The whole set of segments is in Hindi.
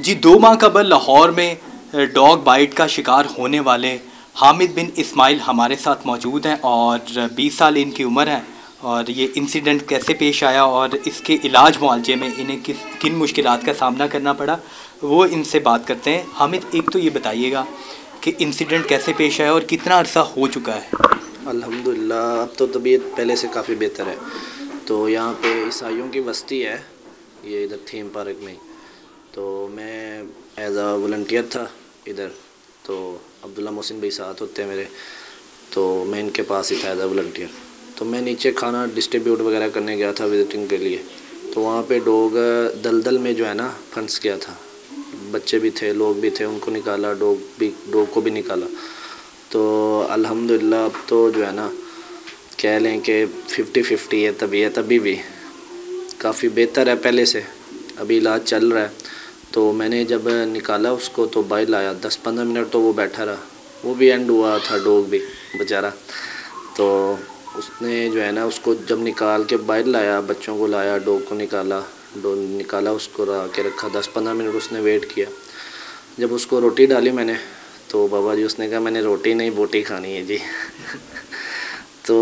जी 2 माह कबल लाहौर में डॉग बाइट का शिकार होने वाले हामिद बिन इस्माइल हमारे साथ मौजूद हैं और 20 साल इनकी उम्र है। और ये इंसिडेंट कैसे पेश आया और इसके इलाज मुआलजे में इन्हें किन मुश्किलात का सामना करना पड़ा, वो इनसे बात करते हैं। हामिद, एक तो ये बताइएगा कि इंसिडेंट कैसे पेश आया और कितना अरसा हो चुका है? अल्हम्दुलिल्लाह अब तो तबीयत पहले से काफ़ी बेहतर है। तो यहाँ पे ईसाइयों की बस्ती है, ये इधर थीम पार्क में। तो मैं एज आ वॉलंटियर था इधर, तो अब्दुल्ला मोहसिन भाई साथ होते हैं मेरे, तो मैं इनके पास ही था एज आ वॉलंटियर। तो मैं नीचे खाना डिस्ट्रीब्यूट वगैरह करने गया था विजिटिंग के लिए। तो वहाँ पे डॉग दलदल में जो है ना फंस गया था। बच्चे भी थे, लोग भी थे, उनको निकाला, डॉग को भी निकाला। तो अल्हम्दुलिल्लाह अब तो जो है ना कह लें कि 50-50 है तबीयत, अभी भी काफ़ी बेहतर है पहले से, अभी इलाज चल रहा है। तो मैंने जब निकाला उसको तो बाहर लाया, 10-15 मिनट तो वो बैठा रहा, वो भी एंड हुआ था डॉग भी बेचारा। तो उसने जो है ना उसको जब निकाल के बाहर लाया, बच्चों को लाया, डॉग को निकाला उसको ला के रखा, 10-15 मिनट उसने वेट किया। जब उसको रोटी डाली मैंने, तो बाबा जी उसने कहा मैंने रोटी नहीं बोटी खानी है जी। तो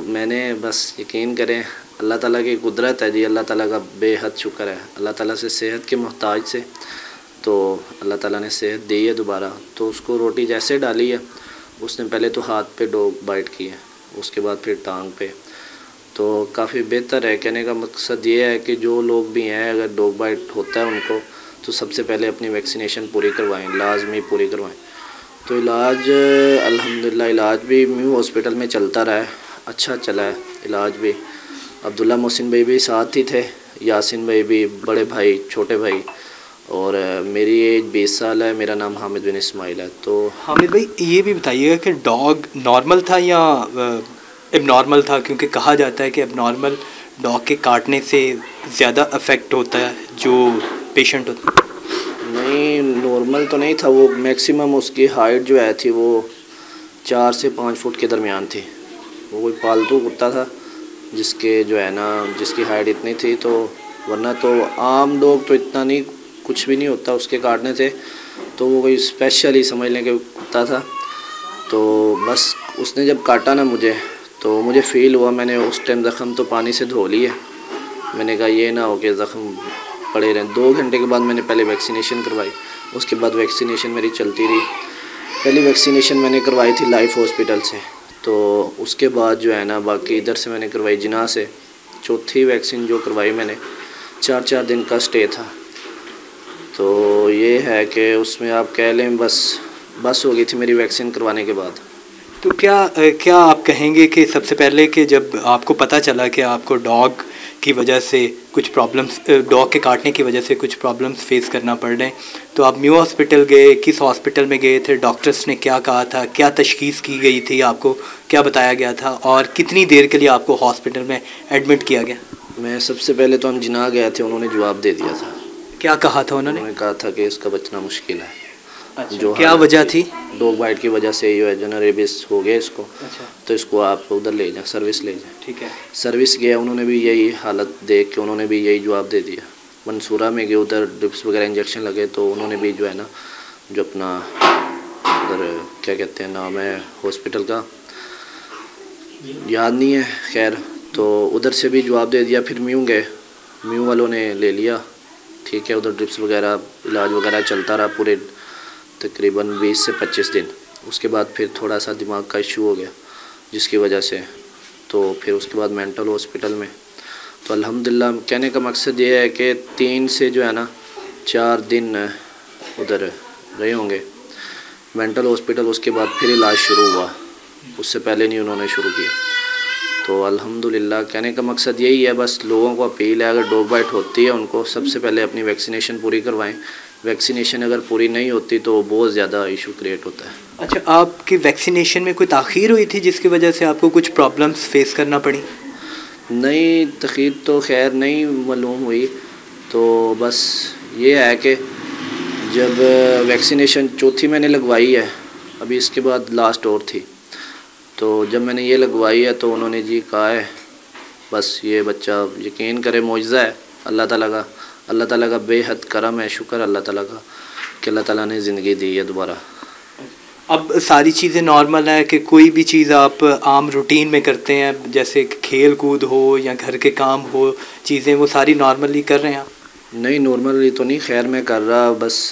मैंने बस यकीन करें अल्लाह ताला की कुदरत है जी, अल्लाह ताला का बेहद शुक्र है। अल्लाह ताला से सेहत के मोहताज से तो अल्लाह ताला ने सेहत दी है दोबारा। तो उसको रोटी जैसे डाली है, उसने पहले तो हाथ पे डॉग बाइट की है, उसके बाद फिर टांग पे। तो काफ़ी बेहतर है। कहने का मकसद ये है कि जो लोग भी हैं अगर डॉग बाइट होता है उनको, तो सबसे पहले अपनी वैक्सीनेशन पूरी करवाएँ, लाजमी पूरी करवाएँ। तो इलाज अल्हम्दुलिल्लाह इलाज भी म्यू हॉस्पिटल में चलता रहा है, अच्छा चला है इलाज भी। अब्दुल्ला मोहसिन भाई भी साथ ही थे, यासिन भाई भी, बड़े भाई, छोटे भाई, और मेरी एज 20 साल है, मेरा नाम हामिद बिन इस्माइल है। तो हामिद भाई, ये भी बताइएगा कि डॉग नॉर्मल था या एबनॉर्मल था? क्योंकि कहा जाता है कि एबनॉर्मल डॉग के काटने से ज़्यादा अफेक्ट होता है जो पेशेंट होता है। नहीं, नॉर्मल तो नहीं था वो। मैक्सिमम उसकी हाइट जो है थी वो 4 से 5 फुट के दरमियान थी। वो कोई पालतू कुत्ता था जिसके जो है ना जिसकी हाइट इतनी थी। तो वरना तो आम डॉग तो इतना नहीं, कुछ भी नहीं होता उसके काटने से। तो वो कोई स्पेशल ही समझ लें कि कुत्ता था। तो बस उसने जब काटा ना मुझे, तो मुझे फ़ील हुआ, मैंने उस टाइम ज़ख़म तो पानी से धो लिए। मैंने कहा ये ना हो कि ज़ख़म पड़े रहें। 2 घंटे के बाद मैंने पहले वैक्सीनेशन करवाई, उसके बाद वैक्सीनेशन मेरी चलती रही। पहली वैक्सीनेशन मैंने करवाई थी लाइफ हॉस्पिटल से, तो उसके बाद जो है ना बाकी इधर से मैंने करवाई जिना से। चौथी वैक्सीन जो करवाई मैंने, 4-4 दिन का स्टे था। तो ये है कि उसमें आप कह लें बस हो गई थी मेरी वैक्सीन करवाने के बाद। तो क्या आप कहेंगे कि सबसे पहले कि जब आपको पता चला कि आपको डॉग की वजह से कुछ प्रॉब्लम्स, डॉग के काटने की वजह से कुछ प्रॉब्लम्स फेस करना पड़ रहे हैं, तो आप म्यू हॉस्पिटल गए? किस हॉस्पिटल में गए थे? डॉक्टर्स ने क्या कहा था? क्या तशख़ीस की गई थी? आपको क्या बताया गया था? और कितनी देर के लिए आपको हॉस्पिटल में एडमिट किया गया? मैं सबसे पहले तो हम जिना गए थे, उन्होंने जवाब दे दिया था। क्या कहा था उन्होंने? कहा था कि इसका बचना मुश्किल है। अच्छा, जो क्या वजह थी? डॉग बाइट की वजह से जो है जो ना रेबिस हो गया इसको। अच्छा, तो इसको आप उधर ले जाएं, सर्विस ले जाएं। ठीक है। सर्विस गया, उन्होंने भी यही हालत देख के उन्होंने भी यही जवाब दे दिया। मंसूरा में गए, उधर ड्रिप्स वगैरह इंजेक्शन लगे, तो उन्होंने भी जो है ना जो अपना उधर क्या कहते हैं नाम है हॉस्पिटल का, याद नहीं है, खैर तो उधर से भी जवाब दे दिया। फिर म्यू गए, म्यू वालों ने ले लिया, ठीक है। उधर ड्रिप्स वगैरह इलाज वगैरह चलता रहा पूरे तकरीबन 20 से 25 दिन। उसके बाद फिर थोड़ा सा दिमाग का इशू हो गया जिसकी वजह से, तो फिर उसके बाद मेंटल हॉस्पिटल में। तो अल्हम्दुलिल्लाह कहने का मकसद ये है कि 3 से जो है ना 4 दिन उधर रहे होंगे मेंटल हॉस्पिटल। उसके बाद फिर इलाज शुरू हुआ, उससे पहले नहीं उन्होंने शुरू किया। तो अल्हम्दुलिल्लाह कहने का मकसद यही है, बस लोगों को अपील है अगर डॉग बाइट होती है उनको सबसे पहले अपनी वैक्सीनेशन पूरी करवाएं। वैक्सीनेशन अगर पूरी नहीं होती तो बहुत ज़्यादा इशू क्रिएट होता है। अच्छा, आपकी वैक्सीनेशन में कोई ताख़ीर हुई थी जिसकी वजह से आपको कुछ प्रॉब्लम्स फेस करना पड़ी? नहीं, तख़ीर तो खैर नहीं मालूम हुई। तो बस ये है कि जब वैक्सीनेशन चौथी मैंने लगवाई है, अभी इसके बाद लास्ट और थी, तो जब मैंने ये लगवाई है तो उन्होंने जी कहा है बस ये बच्चा, यकीन करे मौजज़ा है अल्लाह ताला का, अल्लाह ताला का बेहद करम है, शुक्र अल्लाह ताला का कि अल्लाह ताला ने ज़िंदगी दी है दोबारा। अब सारी चीज़ें नॉर्मल है कि कोई भी चीज़ आप आम रूटीन में करते हैं, जैसे खेल कूद हो या घर के काम हो, चीज़ें वो सारी नॉर्मली कर रहे हैं आप? नहीं, नॉर्मली तो नहीं, खैर मैं कर रहा, बस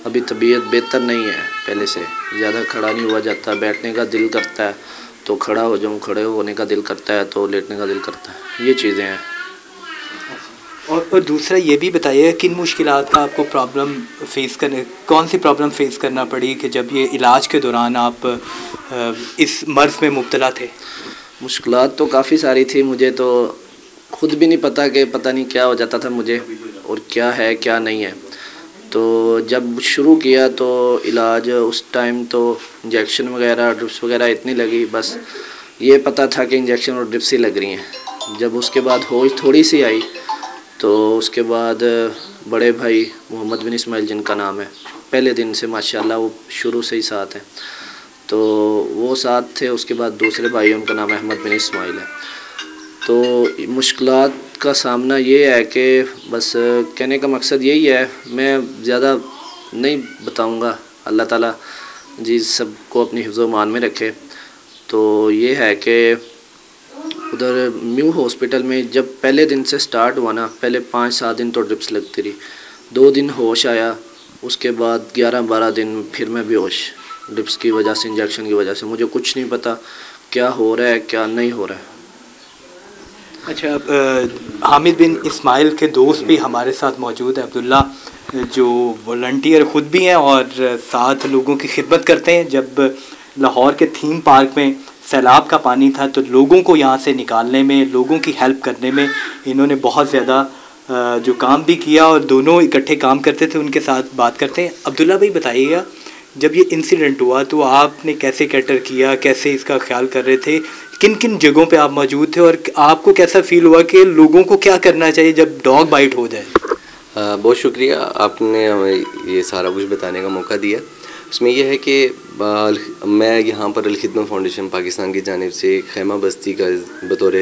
अभी तबीयत बेहतर नहीं है पहले से, ज़्यादा खड़ा नहीं हुआ जाता, बैठने का दिल करता है तो खड़ा हो जाऊँ, खड़े होने का दिल करता है तो लेटने का दिल करता है, ये चीज़ें हैं। और दूसरा ये भी बताइए किन मुश्किलात का आपको प्रॉब्लम फेस करने, कौन सी प्रॉब्लम फेस करना पड़ी कि जब ये इलाज के दौरान आप इस मर्ज़ में मुब्तला थे? मुश्किलात तो काफ़ी सारी थी, मुझे तो ख़ुद भी नहीं पता कि पता नहीं क्या हो जाता था मुझे और क्या है क्या नहीं है। तो जब शुरू किया तो इलाज उस टाइम तो इंजेक्शन वगैरह ड्रिप्स वगैरह इतनी लगी, बस ये पता था कि इंजेक्शन और ड्रिप्स ही लग रही हैं। जब उसके बाद होश थोड़ी सी आई तो उसके बाद बड़े भाई मोहम्मद बिन इस्माइल जिनका नाम है, पहले दिन से माशाल्लाह वो शुरू से ही साथ हैं, तो वो साथ थे। उसके बाद दूसरे भाई उनका नाम अहमद बिन इस्माइल है। तो मुश्किलात का सामना ये है कि बस कहने का मकसद यही है, मैं ज़्यादा नहीं बताऊंगा, अल्लाह ताला जी सबको अपनी हिफ्ज़ मान में रखे। तो ये है कि उधर न्यू हॉस्पिटल में जब पहले दिन से स्टार्ट हुआ ना, पहले 5-7 दिन तो ड्रिप्स लगती रही, 2 दिन होश आया, उसके बाद 11-12 दिन फिर मैं बेहोश, ड्रिप्स की वजह से, इंजेक्शन की वजह से। मुझे कुछ नहीं पता क्या हो रहा है क्या नहीं हो रहा है। अच्छा, हामिद बिन इस्माइल के दोस्त भी हमारे साथ मौजूद है, अब्दुल्ला, जो वॉलंटियर ख़ुद भी हैं और साथ लोगों की खिदमत करते हैं। जब लाहौर के थीम पार्क में सैलाब का पानी था तो लोगों को यहाँ से निकालने में, लोगों की हेल्प करने में इन्होंने बहुत ज़्यादा जो काम भी किया और दोनों इकट्ठे काम करते थे। उनके साथ बात करते हैं। अब्दुल्ला भाई बताइएगा, जब ये इंसिडेंट हुआ तो आपने कैसे कैटर किया, कैसे इसका ख्याल कर रहे थे, किन किन जगहों पे आप मौजूद थे और आपको कैसा फील हुआ कि लोगों को क्या करना चाहिए जब डॉग बाइट हो जाए? बहुत शुक्रिया, आपने हमें ये सारा कुछ बताने का मौका दिया। इसमें यह है कि मैं यहाँ पर अल-खिदमत फाउंडेशन पाकिस्तान की जानिब से खैमा बस्ती का बतौर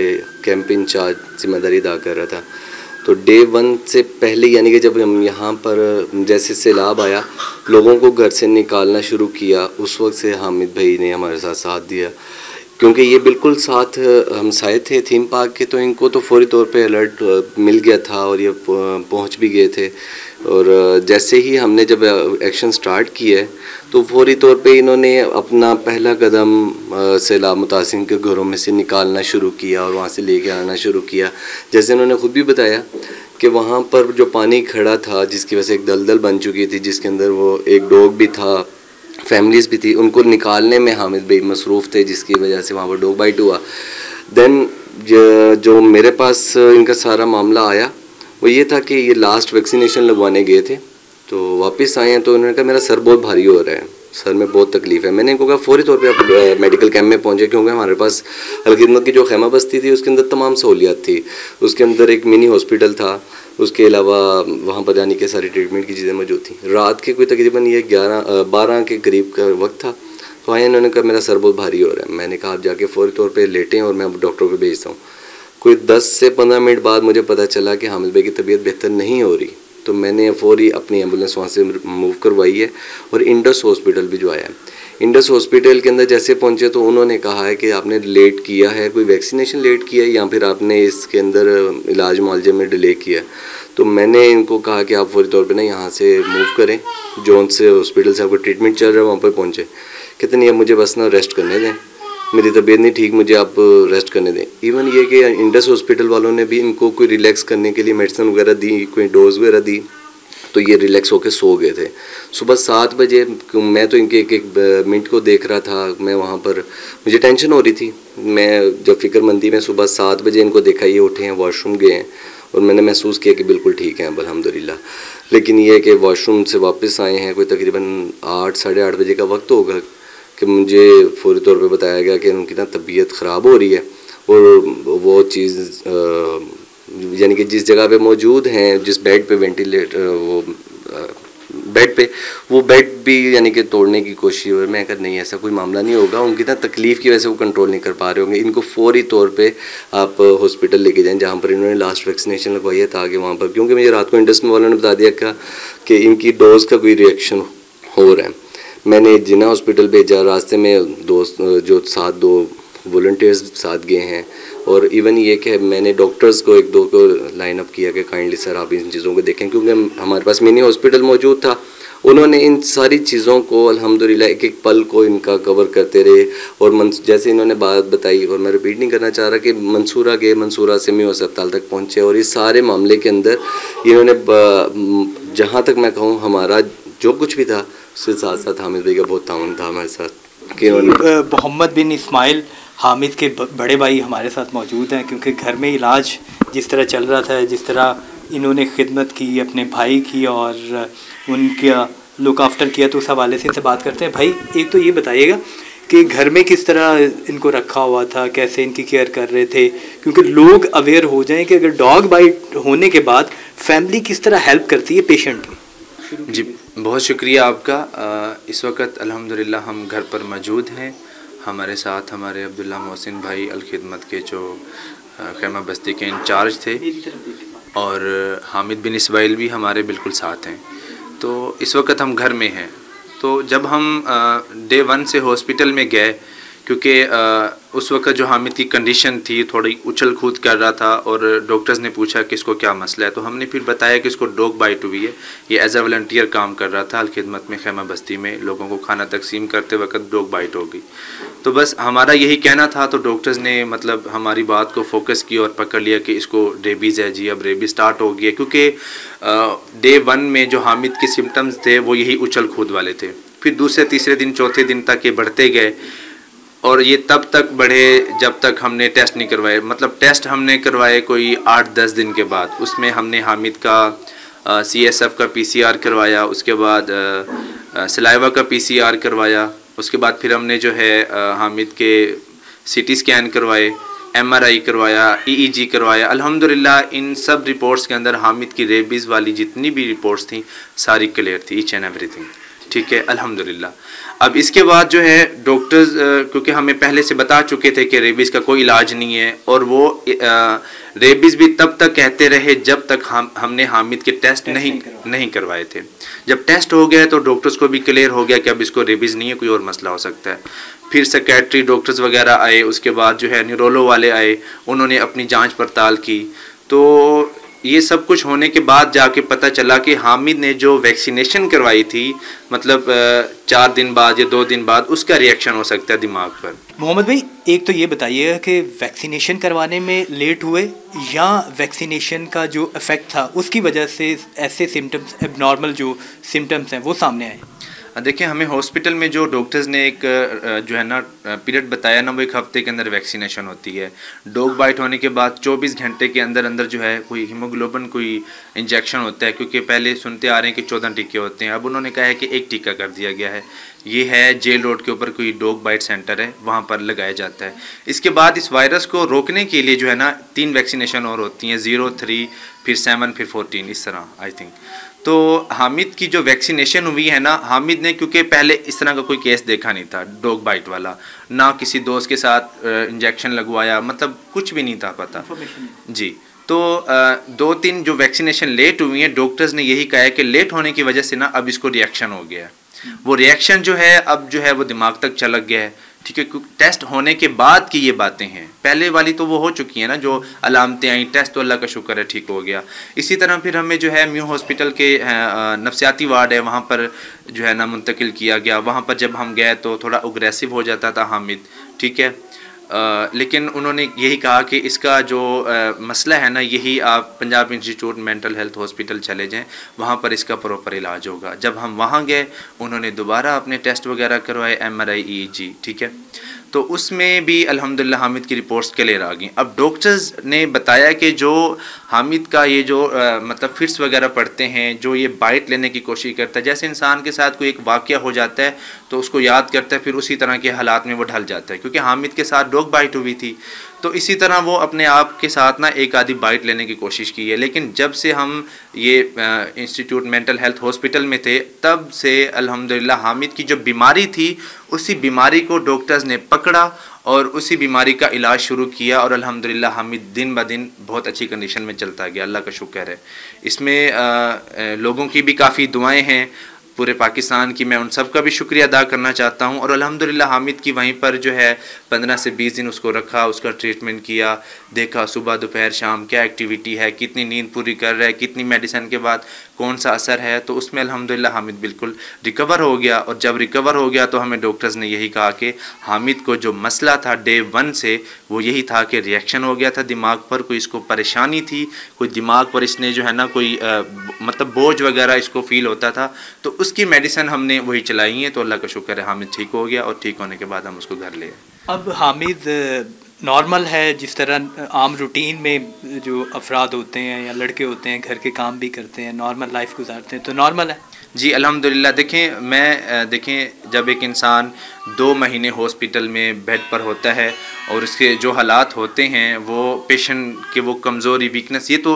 कैंप इंचार्ज जिम्मेदारी अदा कर रहा था। तो डे 1 से पहले, यानी कि जब हम यहाँ पर जैसे सैलाब आया, लोगों को घर से निकालना शुरू किया, उस वक्त से हामिद भाई ने हमारे साथ दिया, क्योंकि ये बिल्कुल साथ हम साए थे थीम पार्क के, तो इनको तो फौरी तौर पे अलर्ट मिल गया था और ये पहुँच भी गए थे। और जैसे ही हमने जब एक्शन स्टार्ट किया तो फौरी तौर पे इन्होंने अपना पहला कदम सैलाब मुतासिर के घरों में से निकालना शुरू किया और वहाँ से लेके आना शुरू किया। जैसे इन्होंने ख़ुद भी बताया कि वहाँ पर जो पानी खड़ा था, जिसकी वजह से एक दलदल बन चुकी थी, जिसके अंदर वो एक डॉग भी था, फैमिलीज़ भी थी, उनको निकालने में हामिद भाई मसरूफ़ थे, जिसकी वजह से वहाँ पर डॉग बाइट हुआ। देन जो मेरे पास इनका सारा मामला आया वो ये था कि ये लास्ट वैक्सीनेशन लगवाने गए थे, तो वापस आए हैं तो उन्होंने कहा मेरा सर बहुत भारी हो रहा है, सर में बहुत तकलीफ़ है। मैंने इनको कहा फ़ौरी तौर पे आप मेडिकल कैंप में पहुँचे, क्योंकि हमारे पास अल-खिदमत की जो खैमा बस्ती थी उसके अंदर तमाम सहूलियात थी। उसके अंदर एक मिनी हॉस्पिटल था, उसके अलावा वहाँ पर जाने के सारी ट्रीटमेंट की चीज़ें मौजूद थी। रात के कोई तकरीबन ये 11-12 के करीब का वक्त था। तो आए, इन्होंने कहा मेरा सर बहुत भारी हो रहा है। मैंने कहा आप जाके फ़ौरी तौर पर लेटें और मैं अब डॉक्टरों को भेजता हूँ। कोई 10 से 15 मिनट बाद मुझे पता चला कि हामिद भाई की तबीयत बेहतर नहीं हो रही, तो मैंने फ़ौरी अपनी एम्बुलेंस वहाँ से मूव करवाई है और इंडस हॉस्पिटल भिजवाया है। इंडस हॉस्पिटल के अंदर जैसे पहुँचे तो उन्होंने कहा है कि आपने लेट किया है, कोई वैक्सीनेशन लेट किया है या फिर आपने इसके अंदर इलाज मुआलजे में डिले किया। तो मैंने इनको कहा कि आप फ़ौरी तौर पे ना यहाँ से मूव करें, जौन से हॉस्पिटल से आपको ट्रीटमेंट चल रहा है वहाँ पर पहुँचे। कहते नहीं, अब मुझे बस ना रेस्ट करने दें, मेरी तबीयत नहीं ठीक, मुझे आप रेस्ट करने दें। इवन ये कि इंडस हॉस्पिटल वालों ने भी इनको कोई रिलैक्स करने के लिए मेडिसिन वगैरह दी, कोई डोज वगैरह दी, तो ये रिलैक्स होकर सो गए थे। सुबह 7 बजे मैं तो इनके एक मिनट को देख रहा था, मैं वहाँ पर मुझे टेंशन हो रही थी। मैं जब फ़िक्रमंदी में सुबह 7 बजे इनको देखा, ये उठे हैं, वॉशरूम गए हैं और मैंने महसूस किया कि बिल्कुल ठीक हैं अल्हम्दुलिल्लाह। लेकिन ये कि वॉशरूम से वापस आए हैं, कोई तकरीबन 8 साढ़े 8 बजे का वक्त होगा कि मुझे फ़ौरी तौर पे बताया गया कि उनकी ना तबीयत ख़राब हो रही है और वो चीज़ यानी कि जिस जगह पे मौजूद हैं, जिस बेड पे वेंटिलेटर वो बेड पे, वो बेड भी यानी कि तोड़ने की कोशिश हुई। मैं कहा नहीं, ऐसा कोई मामला नहीं होगा, उनकी ना तकलीफ़ की वजह से वो कंट्रोल नहीं कर पा रहे होंगे, इनको फौरी तौर पे आप हॉस्पिटल लेके जाएं जहाँ पर इन्होंने लास्ट वैक्सीनेशन लगवाई है, ताकि वहाँ पर, क्योंकि मुझे रात को इंडस्ट्री वालों ने बता दिया कि इनकी डोज का कोई रिएक्शन हो रहा है। मैंने जिना हॉस्पिटल भेजा, रास्ते में दोस्त जो साथ 2 वॉलंटियर्स साथ गए हैं, और इवन ये कि मैंने डॉक्टर्स को 1-2 को लाइन अप किया कि काइंडली सर आप इन चीज़ों को देखें, क्योंकि हमारे पास मिनी हॉस्पिटल मौजूद था। उन्होंने इन सारी चीज़ों को अल्हम्दुलिल्लाह एक एक पल को इनका कवर करते रहे, और जैसे इन्होंने बात बताई, और मैं रिपीट नहीं करना चाह रहा, कि मंसूरा गए, मंसूरा से मैं अस्पताल तक पहुँचे, और इस सारे मामले के अंदर इन्होंने जहाँ तक मैं कहूँ हमारा जो कुछ भी था उसके साथ साथ हामिद भाई का बहुत ताउन था हमारे साथ कि उन्होंने। मोहम्मद बिन इस्माइल हामिद के बड़े भाई हमारे साथ मौजूद हैं, क्योंकि घर में इलाज जिस तरह चल रहा था, जिस तरह इन्होंने खिदमत की अपने भाई की और उनका लुक आफ्टर किया, तो उस हवाले से इनसे बात करते हैं। भाई एक तो ये बताइएगा कि घर में किस तरह इनको रखा हुआ था, कैसे इनकी केयर कर रहे थे, क्योंकि लोग अवेयर हो जाएं कि अगर डॉग बाइट होने के बाद फैमिली किस तरह हेल्प करती है पेशेंट की। जी बहुत शुक्रिया आपका। इस वक्त अल्हम्दुलिल्लाह हम घर पर मौजूद हैं। हमारे साथ हमारे अब्दुल्ला मोहसिन भाई अलखिदमत के जो खैमा बस्ती के इंचार्ज थे, और हामिद बिन इस्माइल भी हमारे बिल्कुल साथ हैं। तो इस वक्त हम घर में हैं। तो जब हम डे 1 से हॉस्पिटल में गए, क्योंकि उस वक्त जो हामिद की कंडीशन थी थोड़ी उछल कूद कर रहा था, और डॉक्टर्स ने पूछा कि इसको क्या मसला है, तो हमने फिर बताया कि इसको डॉग बाइट हुई है। ये एज अ वॉलंटियर काम कर रहा था अलखिदमत में, खैमा बस्ती में लोगों को खाना तकसीम करते वक्त डॉग बाइट हो गई। तो बस हमारा यही कहना था, तो डॉक्टर्स ने मतलब हमारी बात को फोकस किया और पकड़ लिया कि इसको रेबीज़ है जी, अब रेबीज़ स्टार्ट हो गई है। क्योंकि डे 1 में जो हामिद के सिम्टम्स थे वो यही उछल कूद वाले थे, फिर दूसरे तीसरे दिन चौथे दिन तक ये बढ़ते गए, और ये तब तक बढ़े जब तक हमने टेस्ट नहीं करवाए। मतलब टेस्ट हमने करवाए कोई 8-10 दिन के बाद। उसमें हमने हामिद का CSF का PCR करवाया, उसके बाद सलाइवा का PCR करवाया, उसके बाद फिर हमने जो है हामिद के CT स्कैन करवाए, MRI करवाया, EEG करवाया। अल्हम्दुलिल्लाह इन सब रिपोर्ट्स के अंदर हामिद की रेबीज़ वाली जितनी भी रिपोर्ट्स थी सारी क्लियर थी, ईच एंड एवरीथिंग, ठीक है अल्हम्दुलिल्लाह। अब इसके बाद जो है डॉक्टर्स, क्योंकि हमें पहले से बता चुके थे कि रेबीज़ का कोई इलाज नहीं है, और वो रेबीज़ भी तब तक कहते रहे जब तक हमने हामिद के टेस्ट नहीं करवाए थे। जब टेस्ट हो गया तो डॉक्टर्स को भी क्लियर हो गया कि अब इसको रेबीज़ नहीं है, कोई और मसला हो सकता है। फिर सेक्रेटरी डॉक्टर्स वगैरह आए, उसके बाद जो है न्यूरोलो वाले आए, उन्होंने अपनी जांच पड़ताल की। तो ये सब कुछ होने के बाद जाके पता चला कि हामिद ने जो वैक्सीनेशन करवाई थी, मतलब 4 दिन बाद या 2 दिन बाद, उसका रिएक्शन हो सकता है दिमाग पर। मोहम्मद भाई एक तो ये बताइएगा कि वैक्सीनेशन करवाने में लेट हुए या वैक्सीनेशन का जो इफ़ेक्ट था उसकी वजह से ऐसे सिम्टम्स, एबनॉर्मल जो सिम्टम्स हैं वो सामने आए। देखिए हमें हॉस्पिटल में जो डॉक्टर्स ने एक जो है ना पीरियड बताया ना, वो 1 हफ्ते के अंदर वैक्सीनेशन होती है। डॉग बाइट होने के बाद 24 घंटे के अंदर अंदर जो है कोई हीमोग्लोबिन कोई इंजेक्शन होता है, क्योंकि पहले सुनते आ रहे हैं कि 14 टीके होते हैं, अब उन्होंने कहा है कि 1 टीका कर दिया गया है। ये है जेल रोड के ऊपर कोई डॉग बाइट सेंटर है, वहाँ पर लगाया जाता है। इसके बाद इस वायरस को रोकने के लिए जो है ना 3 वैक्सीनेशन और होती हैं, 0, 3, फिर 7, फिर 14, इस तरह आई थिंक। तो हामिद की जो वैक्सीनेशन हुई है ना, हामिद ने क्योंकि पहले इस तरह का कोई केस देखा नहीं था डॉग बाइट वाला, ना किसी दोस्त के साथ इंजेक्शन लगवाया, मतलब कुछ भी नहीं था पता जी। तो 2-3 जो वैक्सीनेशन लेट हुई हैं, डॉक्टर्स ने यही कहा है कि लेट होने की वजह से ना अब इसको रिएक्शन हो गया है। वो रिएक्शन जो है अब जो है वो दिमाग तक चलक गया है, ठीक है। टेस्ट होने के बाद की ये बातें हैं, पहले वाली तो वो हो चुकी हैं ना, जो अलामतें आई, टेस्ट तो अल्लाह का शुक्र है ठीक हो गया। इसी तरह फिर हमें जो है म्यू हॉस्पिटल के नफ्सियाती वार्ड है, वहाँ पर जो है ना मुंतकिल किया गया। वहाँ पर जब हम गए तो थोड़ा अग्रेसिव हो जाता था हामिद, ठीक है। लेकिन उन्होंने यही कहा कि इसका जो मसला है ना, यही आप Punjab institute mental health hospital चले जाएं, वहाँ पर इसका प्रॉपर इलाज होगा। जब हम वहाँ गए उन्होंने दोबारा अपने टेस्ट वगैरह करवाए, MRI, EEG, ठीक है। तो उसमें भी अल्हम्दुलिल्लाह हामिद की रिपोर्ट्स क्लियर आ गई। अब डॉक्टर्स ने बताया कि जो हामिद का ये जो मतलब फिट्स वगैरह पड़ते हैं, जो ये बाइट लेने की कोशिश करता है, जैसे इंसान के साथ कोई एक वाक़या हो जाता है तो उसको याद करता है, फिर उसी तरह के हालात में वो ढल जाता है। क्योंकि हामिद के साथ डॉग बाइट हुई थी, तो इसी तरह वो अपने आप के साथ ना एक आधी बाइट लेने की कोशिश की है। लेकिन जब से हम ये इंस्टीट्यूट मेंटल हेल्थ हॉस्पिटल में थे, तब से अल्हम्दुलिल्लाह हामिद की जो बीमारी थी, उसी बीमारी को डॉक्टर्स ने पकड़ा और उसी बीमारी का इलाज शुरू किया, और अल्हम्दुलिल्लाह हामिद दिन ब दिन बहुत अच्छी कंडीशन में चलता गया। अल्लाह का शुक्र है। इसमें लोगों की भी काफ़ी दुआएं हैं पूरे पाकिस्तान की, मैं उन सब का भी शुक्रिया अदा करना चाहता हूं। और अल्हम्दुलिल्लाह हामिद की वहीं पर जो है 15 से 20 दिन उसको रखा, उसका ट्रीटमेंट किया, देखा सुबह दोपहर शाम क्या एक्टिविटी है, कितनी नींद पूरी कर रहा है, कितनी मेडिसिन के बाद कौन सा असर है, तो उसमें अल्हम्दुलिल्लाह हामिद बिल्कुल रिकवर हो गया। और जब रिकवर हो गया तो हमें डॉक्टर्स ने यही कहा कि हामिद को जो मसला था डे 1 से, वो यही था कि रिएक्शन हो गया था दिमाग पर, कोई इसको परेशानी थी, कोई दिमाग पर इसने जो है ना कोई मतलब बोझ वगैरह इसको फील होता था, तो उसकी मेडिसिन हमने वही चलाई है। तो अल्लाह का शुक्र है हामिद ठीक हो गया, और ठीक होने के बाद हम उसको घर ले आए। अब हामिद नॉर्मल है, जिस तरह आम रूटीन में जो अफराद होते हैं या लड़के होते हैं, घर के काम भी करते हैं, नॉर्मल लाइफ गुजारते हैं, तो नॉर्मल है जी अल्हम्दुलिल्लाह। देखें जब एक इंसान 2 महीने हॉस्पिटल में बेड पर होता है और उसके जो हालात होते हैं, वो पेशेंट के वो कमज़ोरी, वीकनेस, ये तो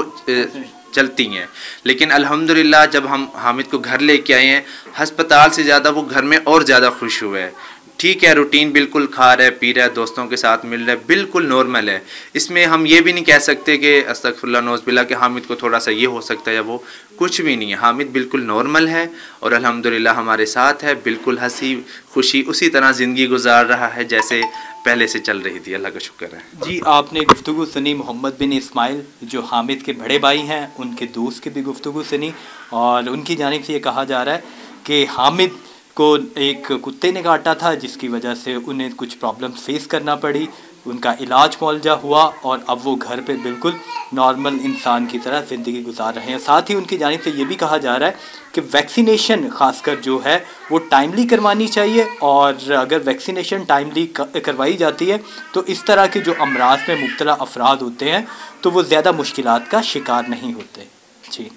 चलती हैं। लेकिन अल्हम्दुलिल्लाह जब हम हामिद को घर लेके आए हैं, अस्पताल से ज़्यादा वो घर में और ज़्यादा खुश हुए है। ठीक है, रूटीन बिल्कुल खा रहा है, पी रहा है, दोस्तों के साथ मिल रहा है, बिल्कुल नॉर्मल है। इसमें हम ये भी नहीं कह सकते कि अस्तगफुरुल्लाह नौज़ुबिल्लाह कि हामिद को थोड़ा सा ये हो सकता है या वो, कुछ भी नहीं है। हामिद बिल्कुल नॉर्मल है और अल्हम्दुलिल्लाह हमारे साथ है, बिल्कुल हंसी खुशी उसी तरह ज़िंदगी गुजार रहा है जैसे पहले से चल रही थी। अल्लाह का शुक्र है। जी, आपने गुफ्तगू सुनी मोहम्मद बिन इस्माइल जो हामिद के बड़े भाई हैं, उनके दोस्त की भी गुफ्तगू सुनी, और उनकी जानिब से ये कहा जा रहा है कि हामिद को एक कुत्ते ने काटा था, जिसकी वजह से उन्हें कुछ प्रॉब्लम फेस करना पड़ी, उनका इलाज मुआवजा हुआ और अब वो घर पे बिल्कुल नॉर्मल इंसान की तरह ज़िंदगी गुजार रहे हैं। साथ ही उनकी जानिब से ये भी कहा जा रहा है कि वैक्सीनेशन ख़ासकर जो है वो टाइमली करवानी चाहिए, और अगर वैक्सीनेशन टाइमली करवाई जाती है तो इस तरह के जो अमराज में मुब्तला अफराद होते हैं तो वो ज़्यादा मुश्किलात का शिकार नहीं होते। जी।